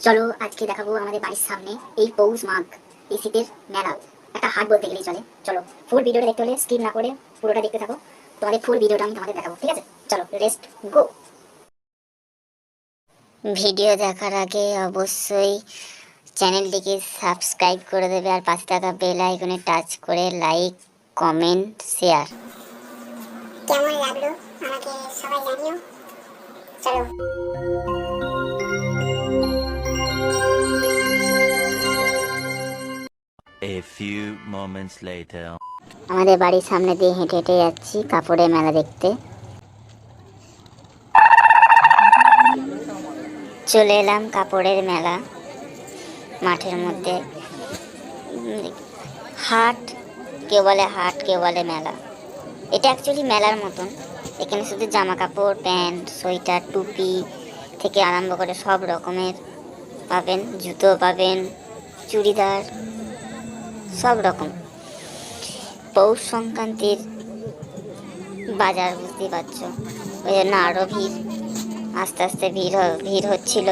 চলো আজকে দেখাবো আমাদের বাড়ির সামনে এই পৌষ মাঘ এই শীতের মেলা, একটা হাট বলতে গেলেই চলে। চলো ফুল ভিডিওটা দেখতে হলে স্কিপ না করে পুরোটা দেখতে থাকো, তোমাদের ফুল ভিডিওটা আমি তোমাদের দেখাবো, ঠিক আছে? চলো লেটস গো। ভিডিও দেখার আগে অবশ্যই চ্যানেলটিকে সাবস্ক্রাইব করে দেবে আর পাশে থাকা বেল আইকনে টাচ করে লাইক কমেন্ট শেয়ার। কেমন লাগলো আমাকে সবাই জানিও। চলো A few moments later. আমাদের বাড়ির সামনে দিয়ে হেঁটে হেঁটে যাচ্ছি কাপড়ের মেলা দেখতে। চলে এলাম কাপড়ের মেলা মাঠের মধ্যে। হাট কেউ বলে হাট, কেউ বলে মেলা। এটা অ্যাকচুয়ালি মেলার মতন। এখানে শুধু জামা কাপড়, প্যান্ট, সোয়েটার, টুপি থেকে আরম্ভ করে সব রকমের পাবেন, জুতো পাবেন, চুড়িদার, সব রকম। পৌষ সংক্রান্তির বাজার, বুঝতেই পারছো, ওই জন্য আরও ভিড়। আস্তে আস্তে ভিড় হচ্ছিল।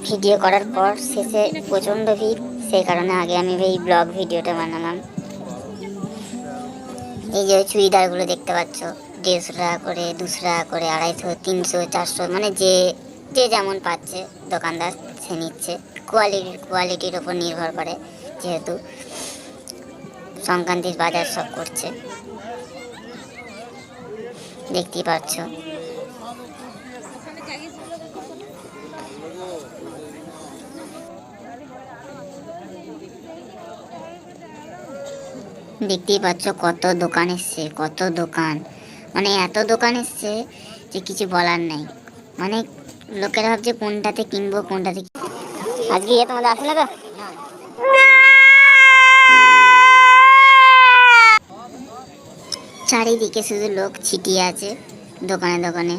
ভিডিও করার পর শেষে প্রচণ্ড ভিড়, সেই কারণে আগে আমি এই ব্লগ ভিডিওটা বানালাম। এই যে চুড়িদারগুলো দেখতে পাচ্ছ, 150 টাকা করে, 200 টাকা করে, 250, 300, 400, মানে যে যেমন পাচ্ছে দোকানদার সে নিচ্ছে। কোয়ালিটির ওপর নির্ভর করে, যেহেতু সংক্রান্তির বাজার সব করছে, দেখতেই পাচ্ছ। দেখতেই পাচ্ছ কত দোকান এসছে, কত দোকান, মানে এত দোকান এসছে যে কিছু বলার নাই। মানে লোকেরা ভাবছে কোনটাতে কিনবো কোনটাতে। আজকে তোমাদের আসে না তো? চারিদিকে শুধু লোক ছিটিয়ে আছে দোকানে দোকানে।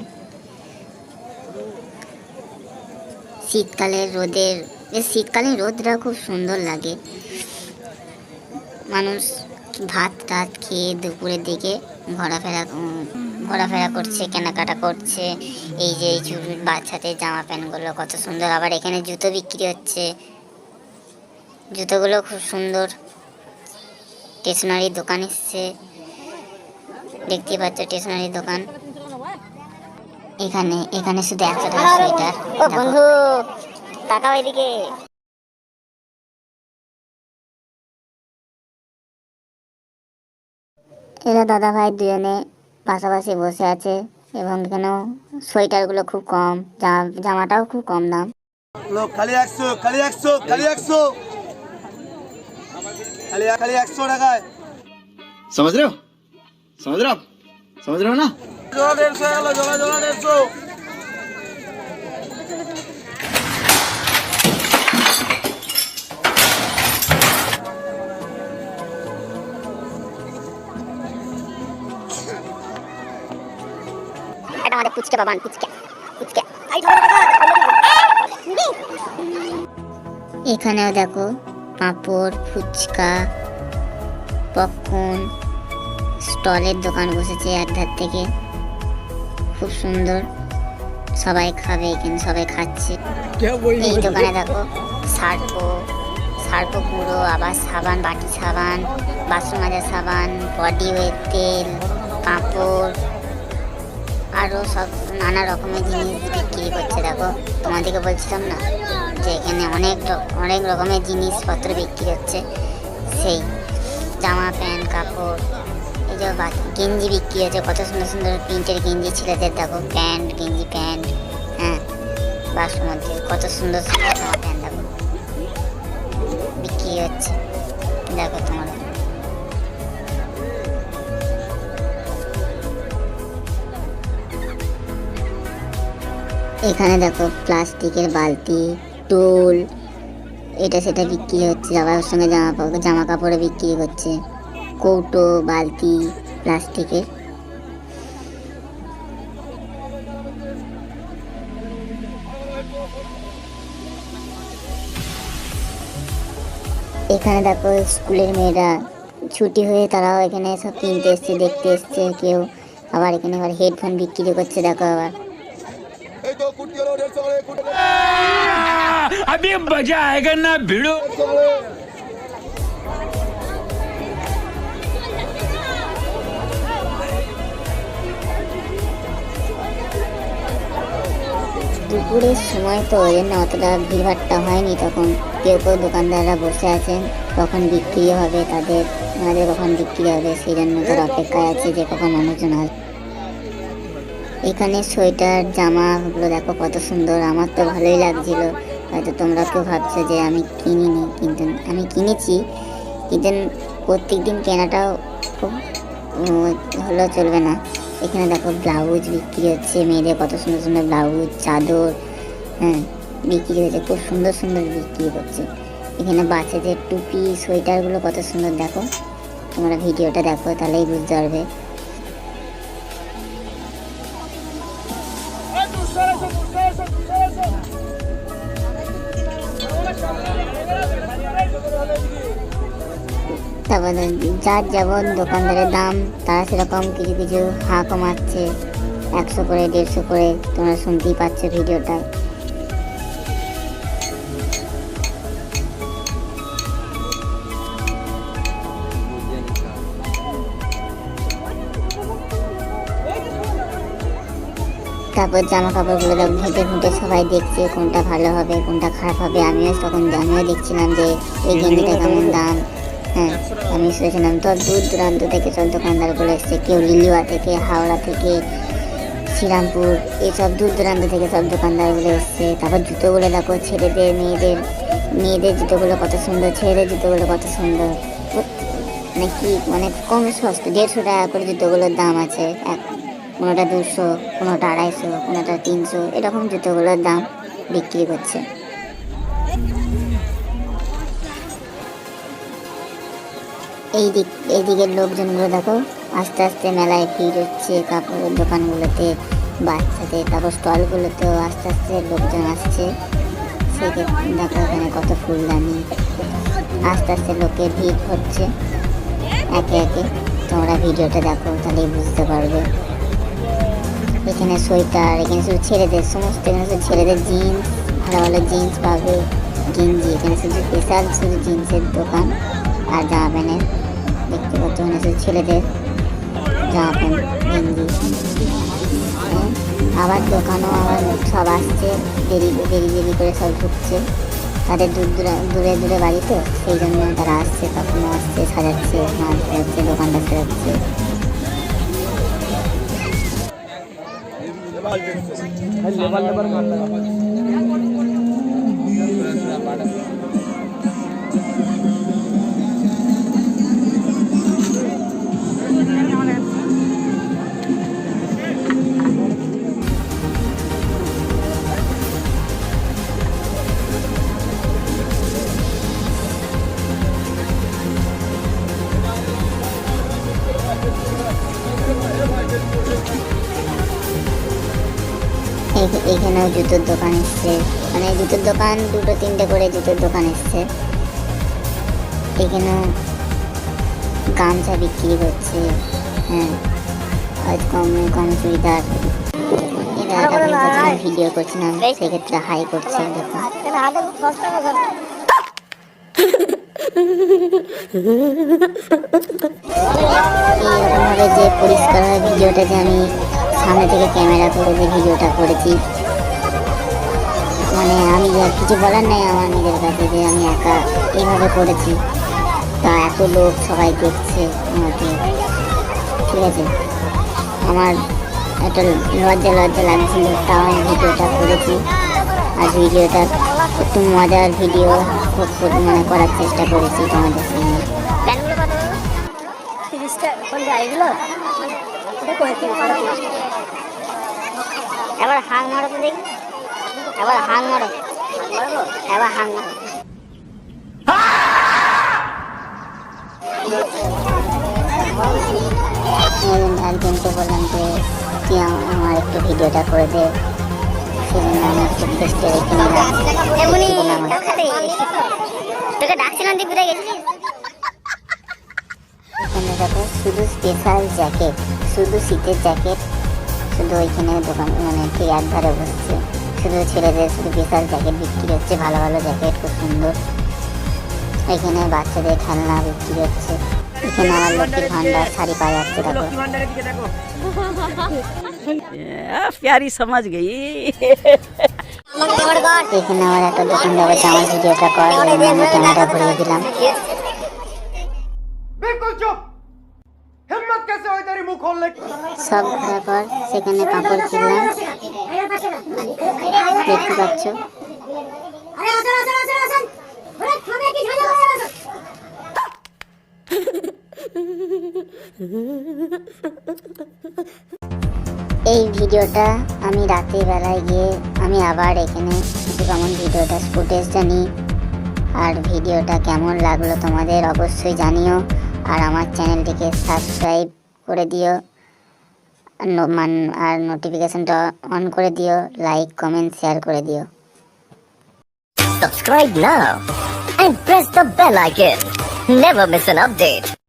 শীতকালীন রোদটা খুব সুন্দর লাগে। মানুষ ভাত টাত খেয়ে দুপুরের দিকে ঘোরাফেরা করছে, কেনাকাটা করছে। এই যে এই বাচ্চাদের জামা প্যান্টগুলো কত সুন্দর। আবার এখানে জুতো বিক্রি হচ্ছে, জুতোগুলো খুব সুন্দর। স্টেশনারি দোকান এসছে, দেখতে পাচ্ছ স্টেশনারি দোকান। এখানে শুধু 100 টাকা সোয়েটার। ও বন্ধু তাকাও এদিকে। এরা দাদা ভাই দুজনে পাশাপাশি বসে আছে এবং এখানেও সোয়েটারগুলো খুব কম, জামাটাও খুব কম দাম। খালি 100, খালি 100, খালি 100, খালি 100 টাকায়। समझ रहे हो आप समझ रहे हो ना। জোড়া 150 গেল, জোড়া 150। এটা আমাদের পুচকে বাবান, পুচকে। এখানেও দেখো পাঁপড়, ফুচকা, পপকর্ন স্টলের দোকান বসেছে একধার থেকে, খুব সুন্দর। সবাই খাবে এখানে, সবাই খাচ্ছে। এই দোকানে দেখো সার্পো গুঁড়ো, আবার সাবান, বাটি সাবান, বাসন মাজার সাবান, বডি ওয়ের তেল, পাঁপড়, আরও সব নানা রকমের জিনিস বিক্রি করছে। দেখো তোমাদেরকে বলছিলাম না যে এখানে অনেক রকমের জিনিসপত্র বিক্রি হচ্ছে। সেই জামা প্যান্ট কাপড়, এই যে গেঞ্জি বিক্রি হচ্ছে, কত সুন্দর সুন্দর প্রিন্টের গেঞ্জি ছেলেদের। দেখো গেঞ্জি প্যান্ট, হ্যাঁ, বাসমতি, কত সুন্দর সুন্দর জামা প্যান্ট দেখো বিক্রি হচ্ছে। দেখো তোমরা এখানে দেখো প্লাস্টিকের বালতি, টুল, এটা সেটা বিক্রি হচ্ছে। সবার সঙ্গে জামা কাপড়ে বিক্রি করছে, কৌটো, বালতি প্লাস্টিকের। এখানে দেখো স্কুলের মেয়েরা ছুটি হয়ে তারাও এখানে সব কিনতে এসছে, দেখতে এসছে কেউ। আবার এখানে হেডফোন বিক্রি করছে, দেখো আবার। अभी मजा आएगा ना भिड़ो। দুপুরের সময় তো ওই জন্য অতটা ভিড়ভাট্টা হয়নি, তখন কেউ কেউ দোকানদাররা বসে আছেন, কখন বিক্রি হবে তাদের কখন বিক্রি হবে সেই জন্য তার অপেক্ষায় আছে যে কখন মানুষজন আসবে। এখানে সোয়েটার জামাগুলো দেখো কত সুন্দর, আমার তো ভালোই লাগছিল। হয়তো তোমরা কেউ ভাবছো যে আমি কিনিনি, কিন্তু আমি কিনেছি, কিন্তু প্রত্যেক দিন কেনাটাও খুব হলেও চলবে না। এখানে দেখো ব্লাউজ বিক্রি হচ্ছে, মেয়েদের কত সুন্দর সুন্দর ব্লাউজ, চাদর, হ্যাঁ বিক্রি হচ্ছে, খুব সুন্দর সুন্দর বিক্রি হচ্ছে। এখানে বাচ্চাদের টুপি, সোয়েটারগুলো কত সুন্দর, দেখো তোমরা ভিডিওটা দেখো তাহলেই বুঝতে পারবে। তারপরে যার যেমন দোকানদারের দাম তারা সেরকম কিছু কিছু হাঁ কমাচ্ছে, 100 করে 150 করে, তোমরা শুনতেই পাচ্ছ ভিডিওটায়। তারপর জামা কাপড়গুলো ঘেঁটে ঘুঁটে সবাই দেখছে কোনটা ভালো হবে কোনটা খারাপ হবে। আমিও দেখছিলাম যে এই গেঞ্জিটা কেমন দাম, হ্যাঁ আমি শুনেছিলাম। তো দূর দূরান্ত থেকে সব দোকানদারগুলো এসছে, কেউ লিলুয়া থেকে, হাওড়া থেকে, শ্রীরামপুর, এইসব দূর দূরান্ত থেকে সব দোকানদারগুলো এসছে। তারপর জুতোগুলো দেখো, ছেলেদের মেয়েদের জুতোগুলো কত সুন্দর, ছেলেদের জুতোগুলো কত সুন্দর, মানে কি মানে কম সস্তা, 150 টাকা করে জুতোগুলোর দাম আছে। কোনোটা 200, কোনোটা 250, কোনোটা 300, এরকম জুতোগুলোর দাম বিক্রি করছে। এইদিকের লোকজনগুলো দেখো আস্তে আস্তে মেলায় ভিড় হচ্ছে, কাপড়ের দোকানগুলোতে, বাচ্চাদের, তারপর স্টলগুলোতেও আস্তে আস্তে লোকজন আসছে। সেক্ষেত্রে দেখো এখানে কত ফুলদানি, আস্তে আস্তে লোকের ভিড় হচ্ছে একে একে। তোমরা ভিডিওটা দেখো তাহলেই বুঝতে পারবে। এখানে সোয়েটার, এখানে শুধু ছেলেদের সমস্ত, এখানে শুধু ছেলেদের জিন্স, ভালো ভালো জিন্স পাবে, গেঞ্জি, এখানে শুধু স্পেশাল শুধু জিন্সের দোকান আর জামা প্যান্টের। দেখতে পাচ্ছ এখানে শুধু ছেলেদের জামা প্যান্ট, গেঞ্জি, আবার দোকানও আবার সব আসছে, দেরি করে সব ঢুকছে। তাদের দূরে দূরে বাড়ি তো, সেই জন্য তারা আসছে, তখনও আসছে, সাজাচ্ছে, মাল সাজাচ্ছে, দোকানটা সাজাচ্ছে। এখানেও জুতোর দোকান এসছে, মানে জুতোর দোকান 2-3টে করে জুতোর দোকান এসছে। এখানেও গামছা বিক্রি হচ্ছে, হ্যাঁ আজ কম চুড়িদার। ভিডিও করছিলাম সেক্ষেত্রে হাই করছে, দেখো এইরকমভাবে যে পরিষ্কার হয় ভিডিওটা, যে আমি সামনে থেকে ক্যামেরা করে যে ভিডিওটা করেছি, মানে আমি আর কিছু বলার নেই আমার নিজের কাছে, যে আমি একা এইভাবে করেছি, তা এত লোক সবাই দেখছে আমাকে, ঠিক আছে। আমার একটা লজ্জা লাগছিল, তাও আমি ভিডিওটা করেছি। আর ভিডিওটা একটু মজার ভিডিও মানে করার চেষ্টা করেছি তোমাদের সঙ্গে। এবার হাং মারো তো দেখি, এবার হাং মারো, এবার হাং মারো। একজনকে বললাম যে তুই আমার একটু ভিডিওটা করে দে, সেজন্য আমি একটু চেষ্টা রেখে নিলাম। তোকে ডাকছিলাম তুই কোথায় গেছিলিস? এখানে দেখো শুধু স্পেশাল জ্যাকেট, শুধু শীতের জ্যাকেট, শুধু ওইখানে দোকান মানে ঠিক একধারে বসছে। শুধু ছেলেদের শুধু বিশাল জ্যাকেট বিক্রি হচ্ছে, ভালো ভালো জ্যাকেট, খুব সুন্দর। এখানে বাচ্চাদের খেলনা বিক্রি হচ্ছে। এখানে আমার লক্ষ্মীর ভান্ডার শাড়ি পাওয়া যাচ্ছে। দেখো प्यारी समझ गई। এখানে আমার একটা দোকান দেবো, আমার ভিডিওটা কর, আমি ক্যামেরাটা ঘুরিয়ে দিলাম। সব ঘোরার পর সেখানে কাপড় কিনলাম, দেখতে পাচ্ছ। এই ভিডিওটা আমি রাতের বেলায় গিয়ে আমি আবার এখানে কিছু কেমন ভিডিওটা ফুটেজটা নিই। আর ভিডিওটা কেমন লাগলো তোমাদের অবশ্যই জানিও। আর আমার চ্যানেলটিকে সাবস্ক্রাইব করে দিও, আর নোটিফিকেশনটা অন করে দিও, লাইক কমেন্ট শেয়ার করে দিও। Subscribe now and press the bell icon. Never miss an update.